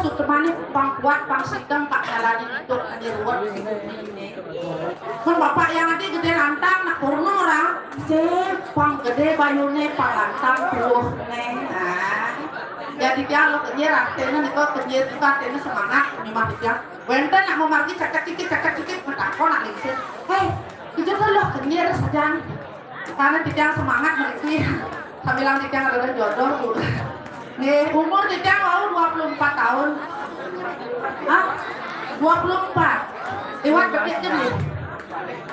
suka manis pang kuat pang sidang pak jalan itu di luar ini. Kan bapak yang nanti gede lantang nak porno orang, pang gede bayune pang lantang puluh neng. Jadi dia lo kenyir, artinya itu kenyir itu artinya semangat memang dia. Wenten nak mau mati cakap cikit mentakon nak lincir. Hei, itu kan lo kenyir sedang. Karena dia semangat mereka. Saya bilang dia adalah jodoh. Nih, umur dia mau 24 tahun. Hah? 24. Lewat berapa jam nih?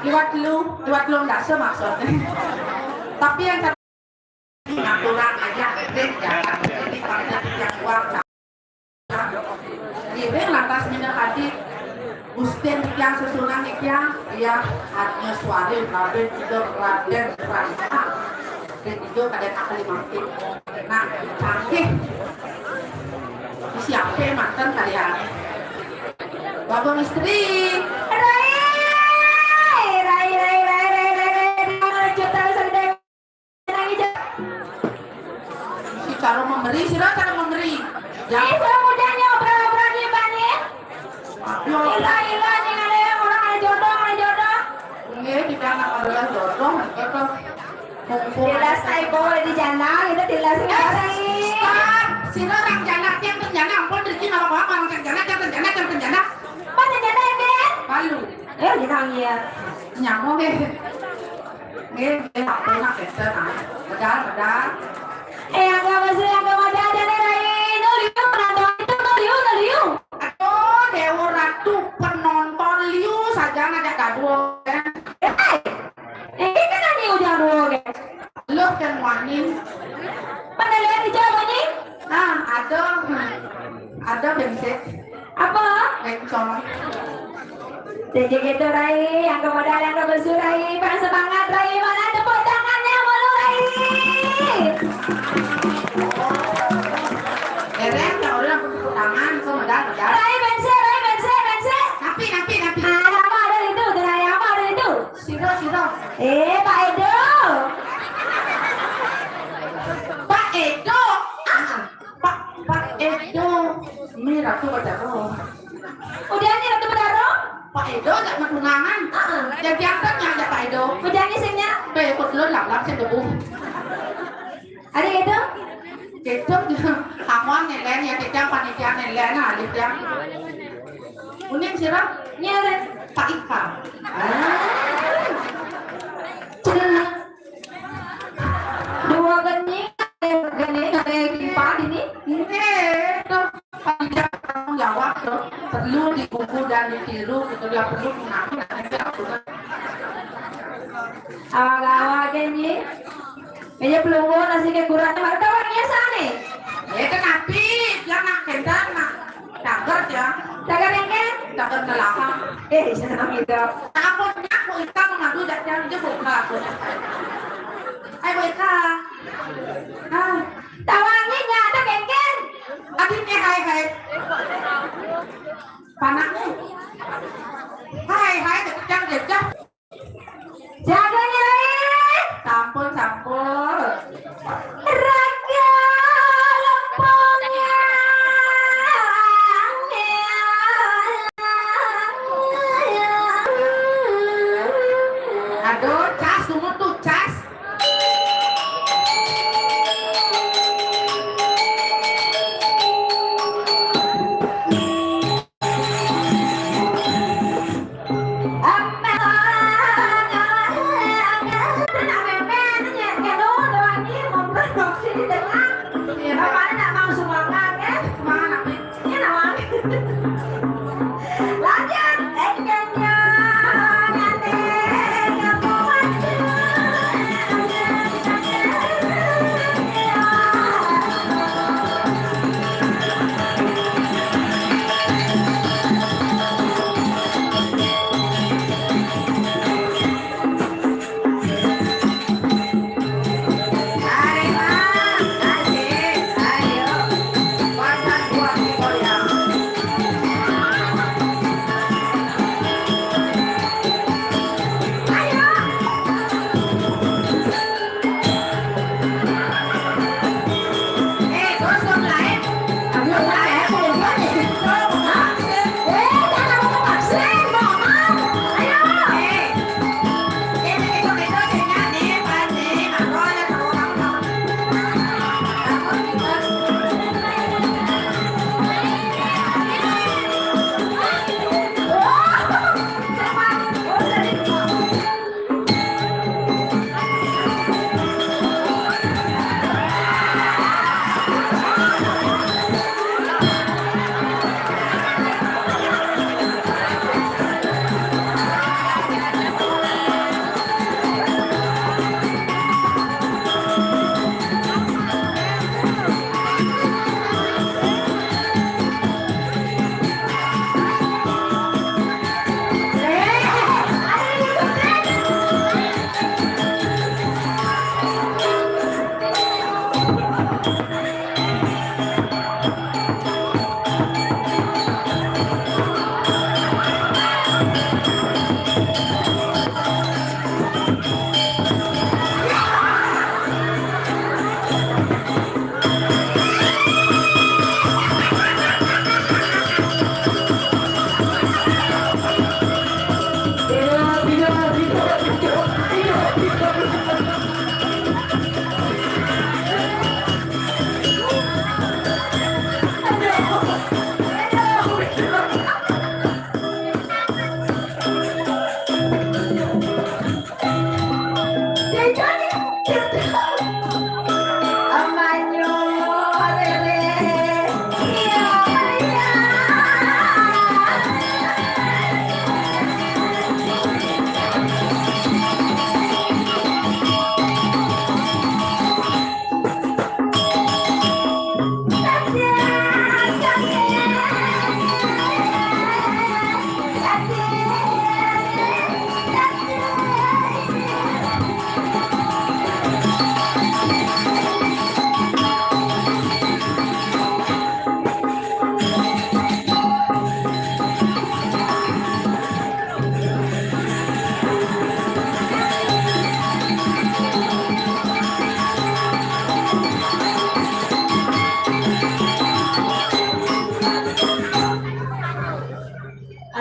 Lewat lu nggak semaksudnya. Tapi yang natural aja, jangan jadi pada yang uang. Ini lantas minta hadir. Gusten yang susunan yang dia hanya suari raden juga raden rasa dan itu kadang kali makin nah canggih siapa mantan kalian babang istri si cara memberi jangan saya mudanya obrol-obrol di bani ilah nih ada yang orang ada jodoh ini kita anak adalah jodoh itu tilas ay boleh di jana itu tilas orang sino orang jana yang penjana ampun rezeki apa orang penjana mana jana ini palu jangan ya nyamuk apa nak kita padahal agak masih agak ada rai noliu aduh dewa ratu penonton liu saja ada gaduh ini kan ini udah dulu lo kan wanin mana lihat di Jawa nih nah ada bensin apa bencong jadi gitu rai yang kemudian yang kebesu rai pengen semangat rai mana tepuk tangannya mulu rai Eren kalau orang tepuk tangan kau medal rai bensin napi apa ada itu rai apa ada itu siro Pak Edo Pak Edo ini ratu Badaro udah nih Ratu Badaro Pak Edo gak menunangan jadi angkatnya ada Pak Edo udah nih simnya ikut lu lap saya debu ada itu Edo kamuan nelen ya kita panitia nelen alit yang unik sirap nyeret Pak Ika dua gening kayak gimana ini panitia tanggung jawab tuh perlu dikumpul dan ditiru itu dia perlu menangani awal-awal kayaknya kayaknya pelungu nasi kayak kurangnya mereka orangnya sana ya kenapi yang nak kendang nak cagar ya cagar yang kan cagar kelapa senang itu takutnya aku Ika mengadu dan dia buka aku ayo Ika tawangi nggak ada kengken adiknya hai panaknya hai kejang jaganya sampul raga lempongnya aduh cas semua tuh cas Amma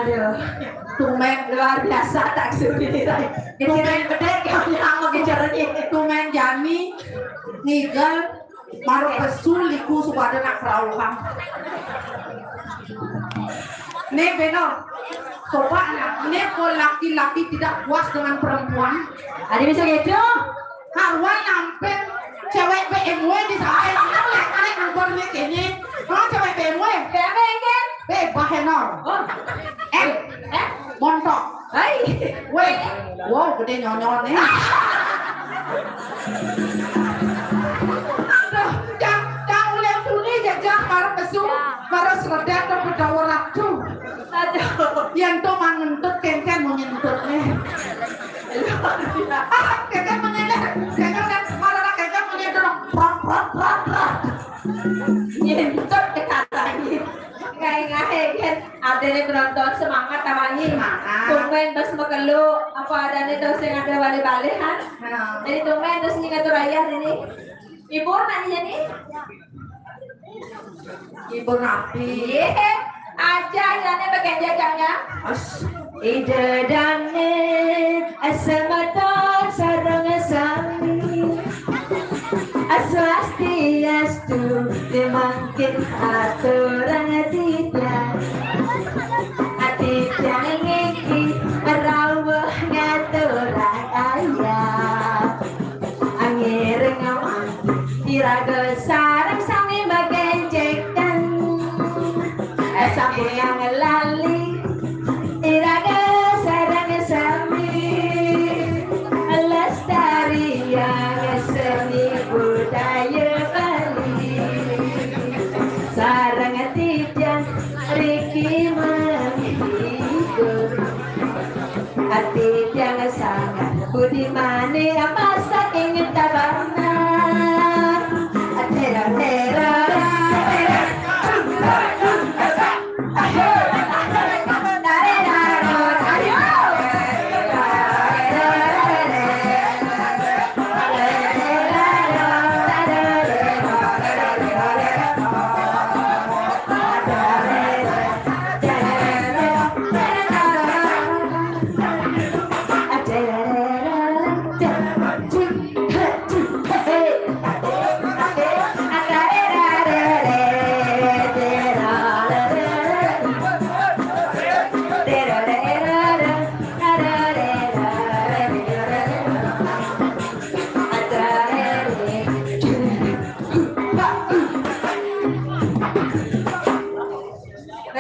Aduh, Tumen luar biasa tak suri rai. Kecirain gede kau nyamuk kejarnya. tumen jani nigel maru pesul liku subada nak perawuhan. Nih benar. Coba nih kalau laki-laki tidak puas dengan perempuan, Ada bisa gitu? karuan sampai cewek BMW di sana lek nomornya kene. Oh cewek BMW, Kayak kan? bahenor. Oh, Eh, montok. hai. Weh, wow gede nyonyon nih. Aduh, jangan ulang tuni jajang marah pesu, marah seredak dan berdawar waktu. Aduh. Yang tuh mangentut kengken mau nyentut nih. Kengken menyentuh, kengken marah kengken menyentuh, prak. Nyentut dikatain. Ngahe kan ada nih penonton semangat tamani. Semangat. Tumben terus mekelu apa ada nih terus yang ada balik-balik kan? Jadi tumben terus nyingat raya ini. Ibu nanya nih. Ibu rapi. Iya, aja jalannya bagian jajangnya. As, Ide dane asamaton sarang sami. Aswastiastu dimangkin aturan tidak. Ati jangan ngeki merawah ngaturan ayah. Angir ngawan tiraga sarang sami bagenjekan. Sampun yang lali tiraga sarang sami. Lestarian seni budaya Bali. Sarang tijang Riki menghibur. Hati jangan sangat budi mani masa ingin tabana. Tera tera tera.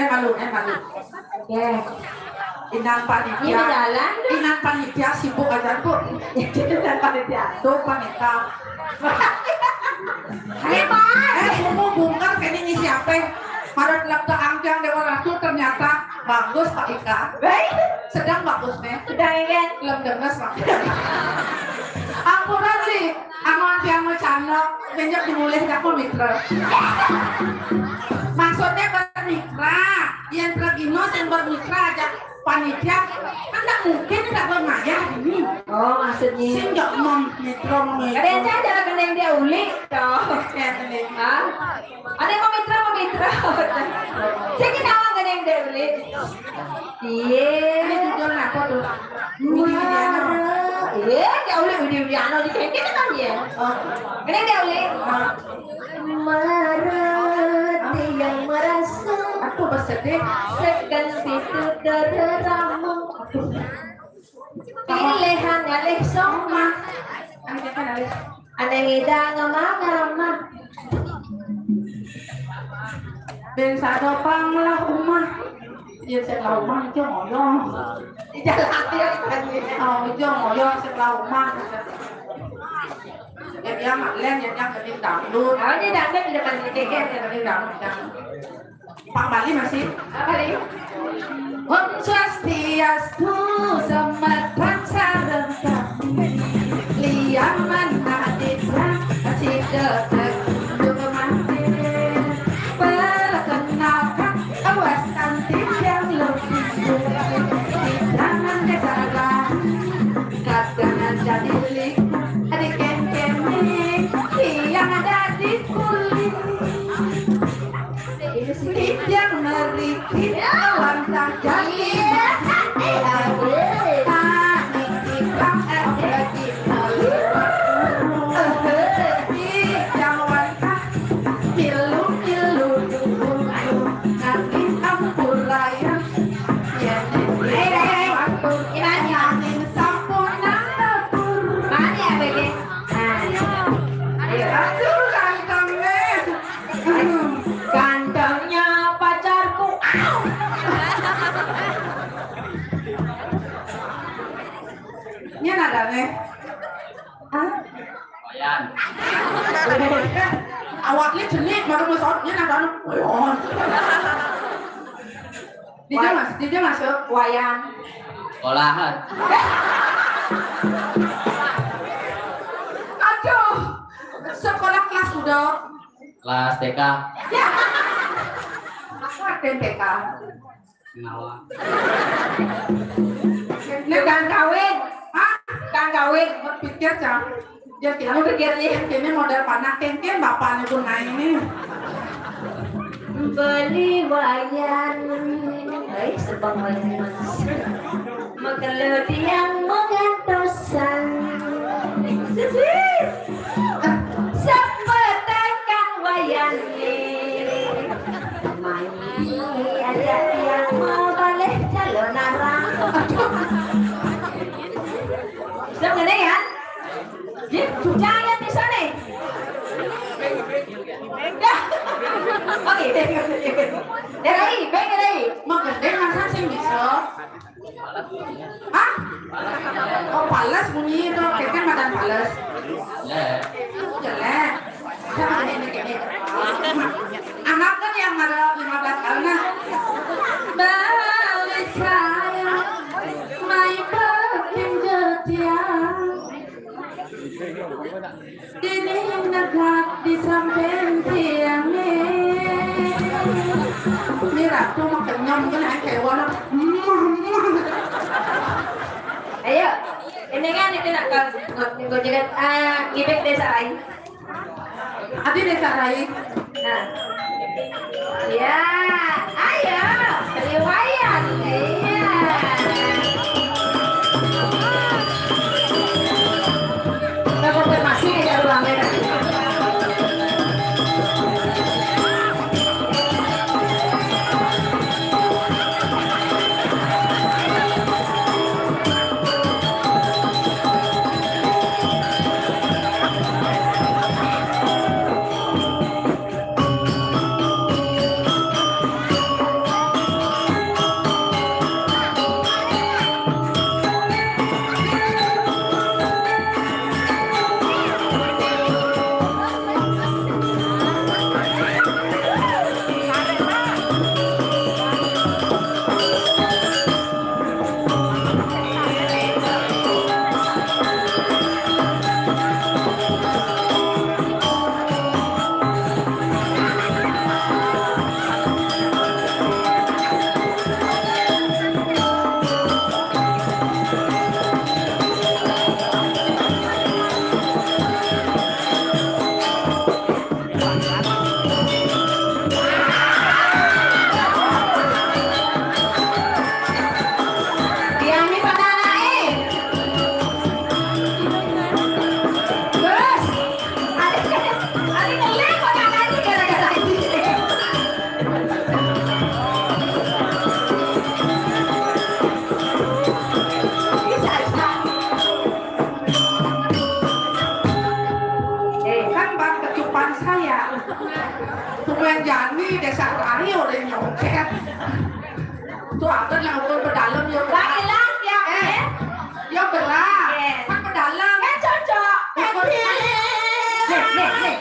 malu. Ya, Inang ini panitia, jalan tuh. inang panitia sibuk aja bu. Dan panitia. Tuh panitia. Mau bongkar kayaknya ini siapa? Marut lek angkang Dewa Ratu ternyata bagus Pak Ika. Baik, Sedang bagus nih. sudah kan? Belum dengar Pak. Ampunan sih, aman yang macana banyak dimulai aku mitra. Maksudnya bermitra, yang terginos yang bermitra aja panitia, kan tak mungkin tak bermaya ini. Oh, maksudnya. Sih nggak mau mitra Kalian mengikut. saja ada yang dia uli. Toh. Ya, ini. Hah? Ada yang mau mitra. Saya kita awang gak ada yang dia uli. Iya. Ini judul apa tuh? Muara. Iya, dia uli udi ano di keke kan dia. Oh, Ini dia uli. Maret yang merasa aku bersedih. segan itu deramu. Pilihan alih soma. Ini kan ada. Aneh ngidang ngama. Ben sado panglah umah. Dia setelah umah itu ngoyong. Di jalan dia kan dia. Oh, itu ngoyong setelah umah. Ya dia maklen, ya dia keding dangdut. Oh, dia datang di depan keke. Ya keding dangdut. Pak Bali masih. Apa lagi? Om Swastiastu semetan sareng kami. Liaman aditra kasih detek untuk mati. Perkenalkan awas cantik yang lebih di tangan desa kadang jadi lik adik kemik yang ada di kulit. Ini Yang merikit lantang jadi Gantengnya pacarku. Ini nadanya. Hah? Ayan. Awaknya jenis baru masuknya nadanya. Dia masuk Wayang. Sekolahan. Aduh, sekolah kelas udah. Kelas TK. Ya. Aku ada TK. Ngawang. Bukan kawin. Hah? Bukan kawin. Berpikir cang. Dia Kamu pikir nih. ini model panak kengken bapaknya pun naik ini. Beli wayan. Sebang wayan. Mengelut yang mengantosan. Sepetekan wayan nih. Main ada yang mau balik calon arang. Bisa mengenai kan? Jip, jangan di sana. Oke, dari, baik dari. Mau gede masa sih bisa? Hah? Oh pales bunyi itu, kengken badan pales. Ya. Jelek. Siapa ini gede? Anak kan yang ada 15 tahun nah. Balik saya, mai peking jetiang. Dini negak di samping tiangnya. Ini ratu makan nyom kan kayak warna. Ayo, ini kan itu nak kau jaga ibek desa lain. Adi desa lain. Nah, ya, ayo, riwayat, iya. Kita konfirmasi aja ruangnya. Jani desa Rani udah nyongket. Tuh ada yang udah berdalam ya. Laki-laki ya. Ya belah. Kan berdalam. Cocok. Nih.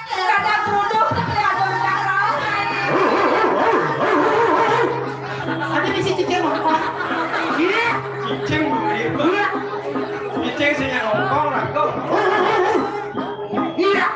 Kada kerudung tapi ada darah. Ada di sini cicing ngomong. Iya. Cicing iya. Cicing sih yang ngomong lah kok. Iya.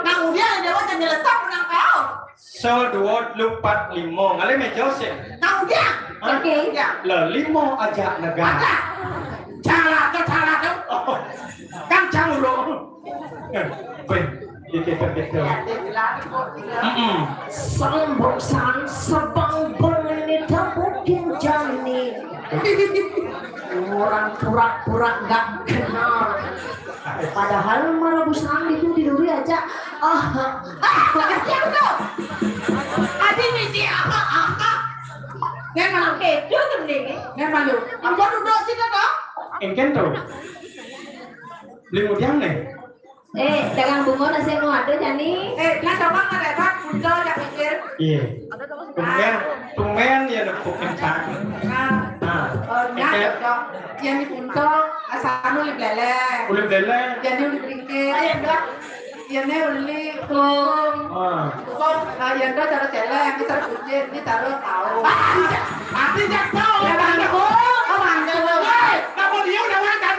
Nah, dia ada aja nyelesap menang kau. Sedua lupat limo, ngale mejo sih. Nah, dia. Oke. Ya. Le limo aja negara. Ada. Cara tuh. Oh, kan canguro. Ben, gitu. Sambungsan sebang berlini tak mungkin jani. Orang pura-pura nggak kenal. Padahal marabusan itu tiduri aja. Ya betul. Adi misi Memang Itu mending. memang lu. Apa duduk sini kok? Engken tuh. Limo diam nih. Dagang bunga nasi nu ada jani. Dia coba ngerebat muncul yang mikir. Iya. Tumben ya nepuk kencang. Yang di punto asal uli belele. Kulit lele. Jadi uli beringkir. Yang uli kum. Yang itu cara cele, yang kita kucing, ini taruh tahu. Pasti jangan tahu. Ya bang, bang, Kenapa dia udah makan?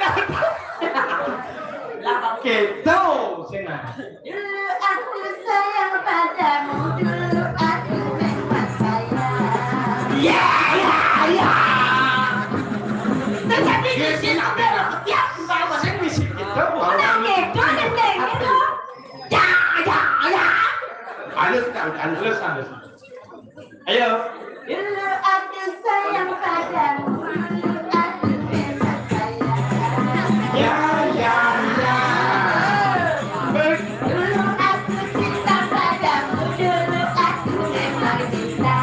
Gitu, sini. Dulu aku sayang padamu, dulu aku memang sayang. ya. Tetapi di sini ada setiap Sama sih misi gitu. ya. Halus. Ayo. Dulu aku sayang padamu, dulu aku memang sayang. Ya. Dulu aku cinta padamu, dulu aku memang cinta.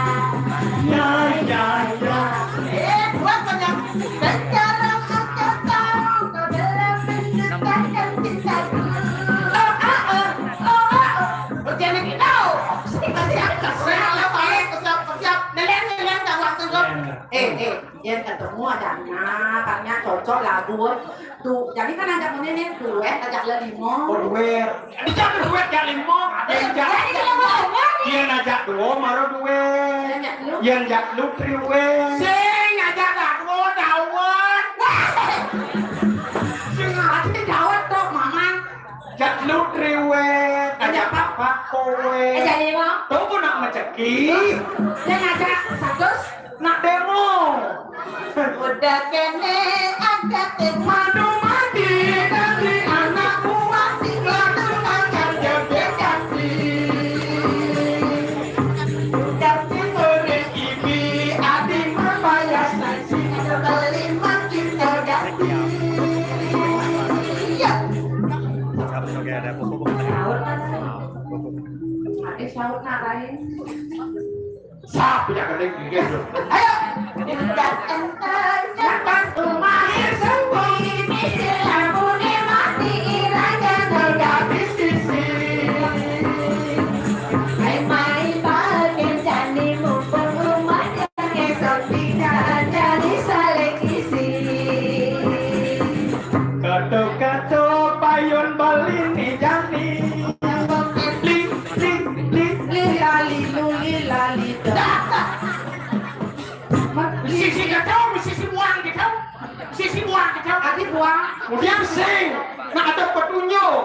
Buat banyak. Sekarang aku tahu kau belum mendustakan cintaku. Jangan kita. Siap. Nelen tak waktu kau. Yang ketemu adanya cocok lah dua. Tuh, jadi kan ajak ini duet, ajak limo. Duet. Dia duet ya limo. Dia ngajak dua, maro duet. Dia ngajak lu triwet. Sing ajak aku dawet. Sing hati dawet tuh, Maman. Jak lu triwet. Ajak papa kowe. Jadi mau? Tuh pun nak menceki. Sing ajak sagus. Nak demo. Udah kene ada Madu mati dari anak buah tinggal dengan jadi. Tapi sore ibi adik membayar saksi beli makin ganti. Adik sahut narain. Sapi yang ada di gitu. Ayo. Das entar Lepas umahir sembuh. misi lampu mati iraga Tapi sisi mai bagian jani mumpung rumah yang esok tidak jadi saling isi. kato payun balini jani. Lilali lulilali Sisi buang kita. Adik buang. Kemudian sing, nak ada petunjuk.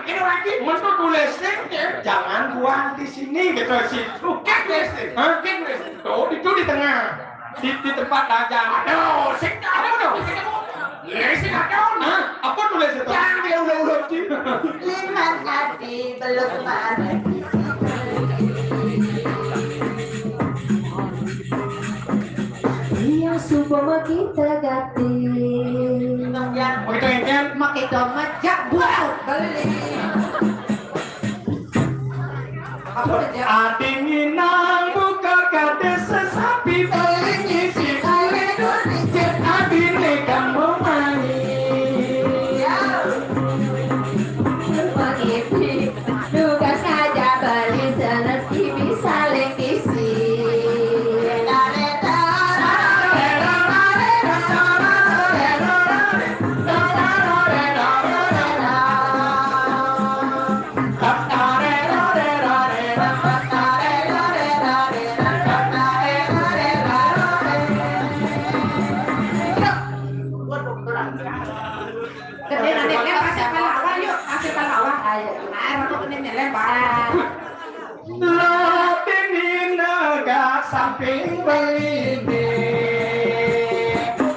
Ini lagi, menurut tulis sing, jangan buang di sini gitu situ. Kan tulis. Tuh, itu di tengah, di tempat dagang. Aduh, sing ada dong. Sing ada. Apa tulis itu? Jangan dia udah sih. Lima hati belum mati. Iya supaya kita ganti. Begitu ingin, Makai dompet jak buang. Beli. Apa dia? adi minang buka kade sesapi beli ngisi kue cek adi nekang memani. Begitu tugas saja beli selesai bisa lekisi. samping beline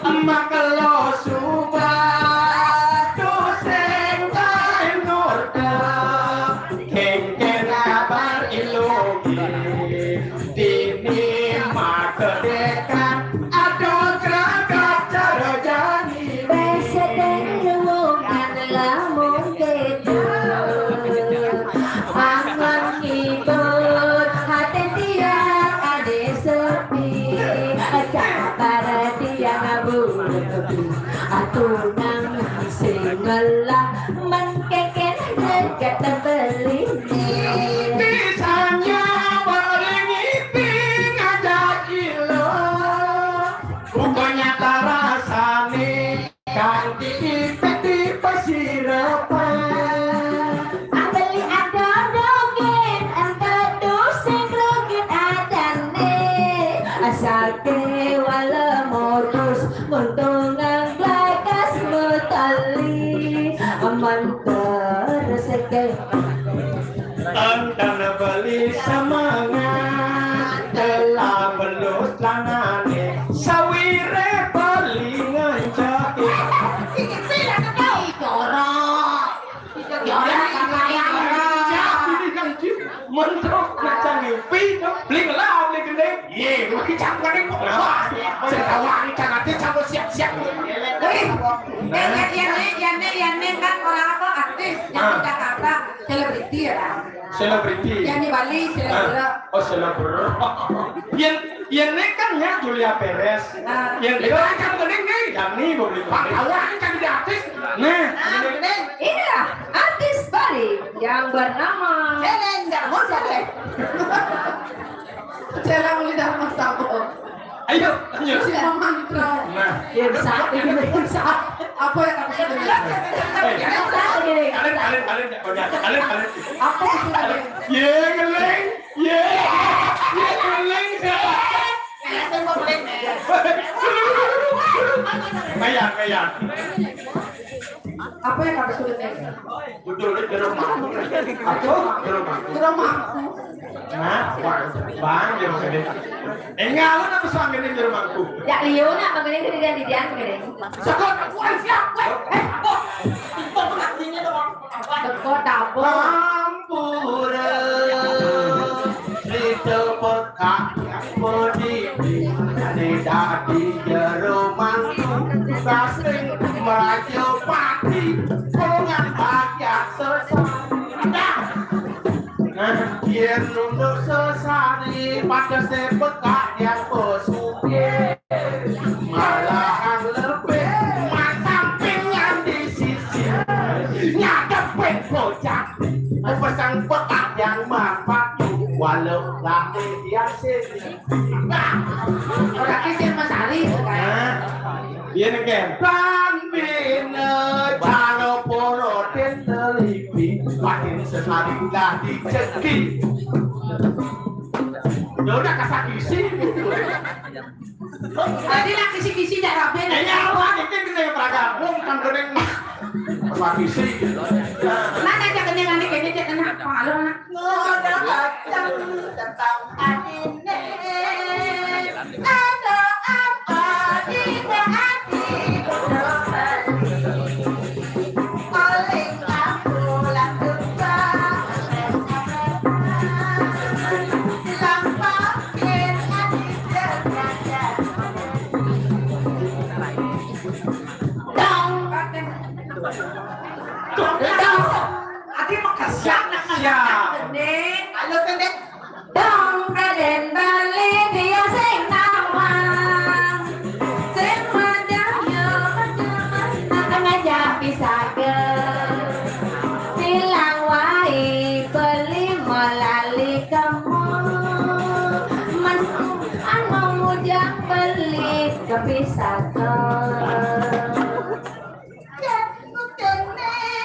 emak lo subatu sing kae nurda kengken kabar ilogi dini makedekan aduh geragat carajani Besedeng wongan lamun gedut Angon ngibut hati tiang ade sepi Kabar tiang ngabulutupi Atunang sing ngelah Mengkeken dekat beline bisanya beringiti ngajak ilo bukannya tarasane kanti ipet di pesirapan Beli ada dogen, ente dusing rugit adane Asal ke wala modus, muntungan glakas mutali Aman terseke Tentang beli semangat telah belut langane sawire beli ngancak mentrok macam ngipi beli ngelau beli gede ye beli campur ini kok sedawang cangatnya campur siap-siap Yang kan orang apa artis yang di Jakarta selebriti ya. selebriti Yang di Bali selebgram. oh selebgram yang ini kan ya Julia Perez yang itu kan gede nih yang ini beli awalnya kan jadi artis nah Inilah artis Bali yang bernama Jalan mulai Dharma Sabo. ayo lanjut Si Mantra. nah Irsa, Irsa Apa yang kamu sudah kalian Apa itu lagi? ye geleng Mayan. Apa yang kamu sudah Betul di rumah. Aku di rumah. Di rumah. Nah, bang di rumah gede. Enggak, lu nak suami di rumahku. Ya Leo nak magaling ketika di dia magaling. Sekot, siap. Sekot dapur. Ampura. Itu pekak yang berdiri tidak di rumahku. Kasih merajuk pagi, dengan bahagia sesat. Nah, dia nunduk sesari pada sepekak yang bersuki. Malahan lebih samping yang di sisi. Nyadepin bocah, pesan pekak yang manfaat. Walau lahir dia sini. Berarti dia Masari kan? Iya nih kan. Bambina calo poro den telipi, makin sesari dah diceki. Udah kasih kisi. Tadi nak kisi-kisi dah rapi. Ya Allah, ini kita yang beragam, kan gedeng. Kasih kisi. Mana aja kedengan ni kene cek kena palu nak. Ngoda kacang tentang adine. Ada apa di hati paling aku lakukan lampain hati terkadang dong Ati makasih nak Siap. Dek. halo pendek dong kaden bali dia sing nawang sing madang yo akan ngajak pisageun bilang wae beli melali kamu mas anu mujang beli kepisageun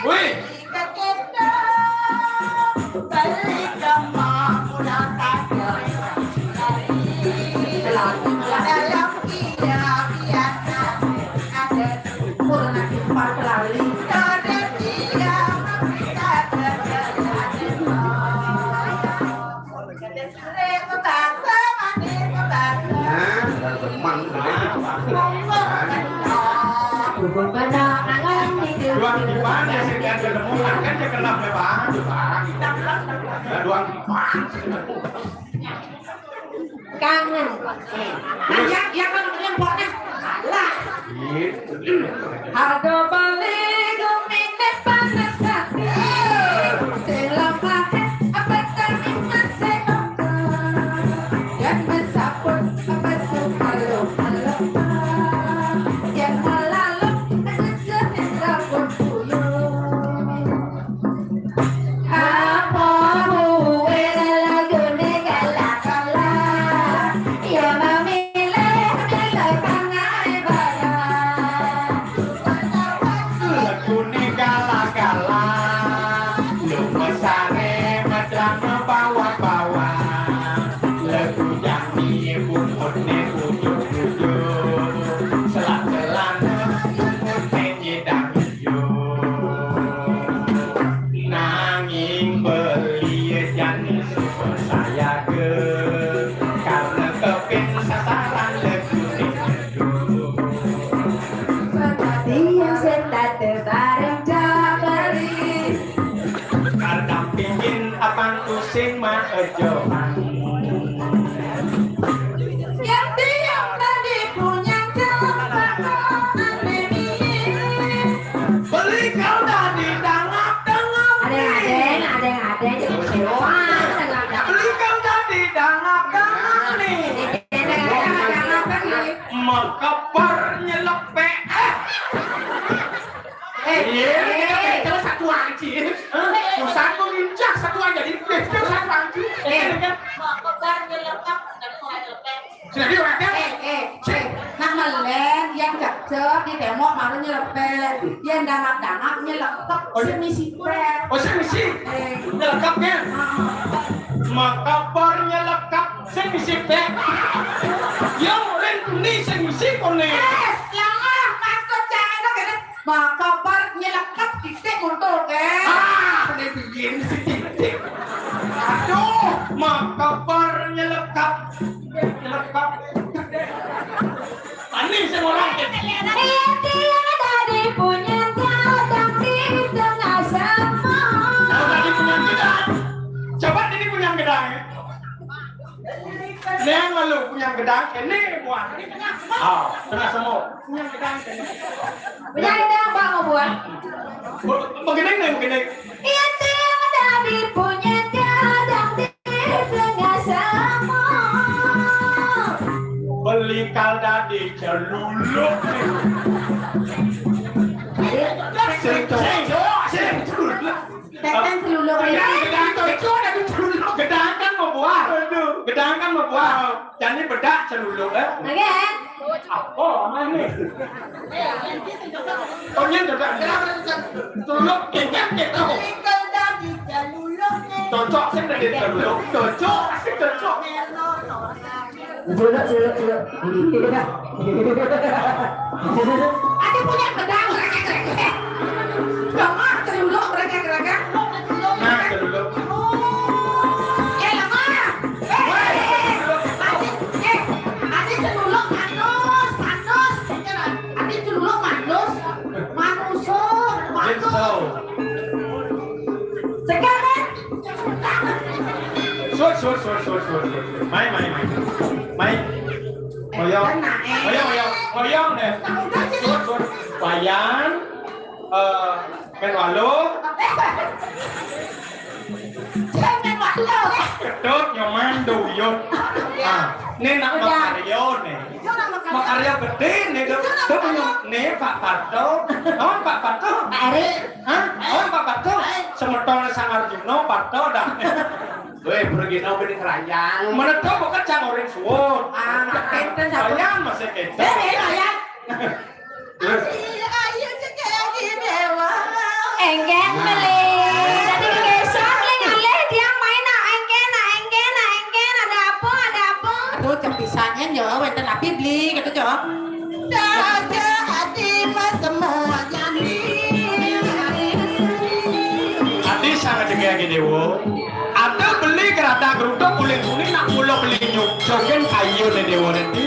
Wih. Pura nak impar pelali. Bukan kenangan hidup. Duang di mana sih kan ketemu kan dia kenal bang. Duang di mana? Kangen. Yang namanya pokoknya lah. Harga beli gumine panas hati. Selama apa terima seoka. Yang bersaput apa sukalu halo. Yang lalu ada pun apa buwe lagu negala ya memilih kangen bala. Lagu ni gala-gala, lu mesare madrang bawa-bawa. Lagu yang ni bumut ni ujuk-ujuk, selak-selana bumut ni dang-dang. Nanging beli jangan super saya ke, karena kepin sasaran lagu ni nyeduh. Dia setat terbareng jabari. Karena pingin abang pusing mah ejoan. Yang tiap tadi punya tempat pandemi. Beli kau dah di dangap-dangap. Ada yang sewa. Beli kau dah di dangap-dangap nih. Makabar nyelepe. Terus satu aja. Satu lincah satu aja di satu aja. Sudah di orangnya. Nah melen yang gacor di demo malu nyelepet, yang dangap-dangap nyelepet, semisi pet. Oh semisi. Nyelekapnya. Makabar nyelekap semisi pe. Yang lain ni semisi kone. Yang maksud jangan dong kan? Makabar nyelekap titik untuk Sudah bikin sedikit. Aduh, makabar nyelekap. Panik semua orang. Dia tadi punya gedang di tengah semua. Kalau tadi punya gedang, coba ini punya gedang. Neng lalu punya gedang, ini buat. Tengah semua. Punya gedang. Punya gedang apa mau buat? Begini nih, begini. Dia tadi punya gedang di tengah semua. Beli kalda di celuluk. Sering celuluk. Teten seluluh Gedang kan mau buah. Gedang kan mau buah. Jadi bedak celuluk. Oke. Apa mana? Oh ni bedak. Celuluk kenyang gitu. Cocok sih dari celuluk. Cocok sih cocok. Celuk. ada punya gedang gerak-gerak. Lemah seluluh gerak-gerak. Nah celuluk. Lemah. Adi celuluh manus. Adi celuluh manus. Gitu. Sekarang Sur. Mai. Oyong deh. Sur. Bayan. Menwalu. Jangan malu. Kedut nyoman duyut. Ini nak makaryo nih. Makaryo gede nih. Itu punya nih Pak Pato. Oh Pak Pato. Pak Erik. Oh Pak Pato. Semetong sang Arjuna Pato dah. Weh pergi nau bini kerajaan. Mana tahu bukan cang orang suwon. Kenten satu. Bayan masih kenten. ya. Enggen beli. Tadi kegesok leh dia main enggen ada apa? Aduh cepisannya jauh enten api beli gitu jauh. Saja hati mas semuanya Adi sangat jaga gini wo. Ada beli kereta geruduk kulit kuning nak mula beli nyuk jogen kayu nih dewa nanti.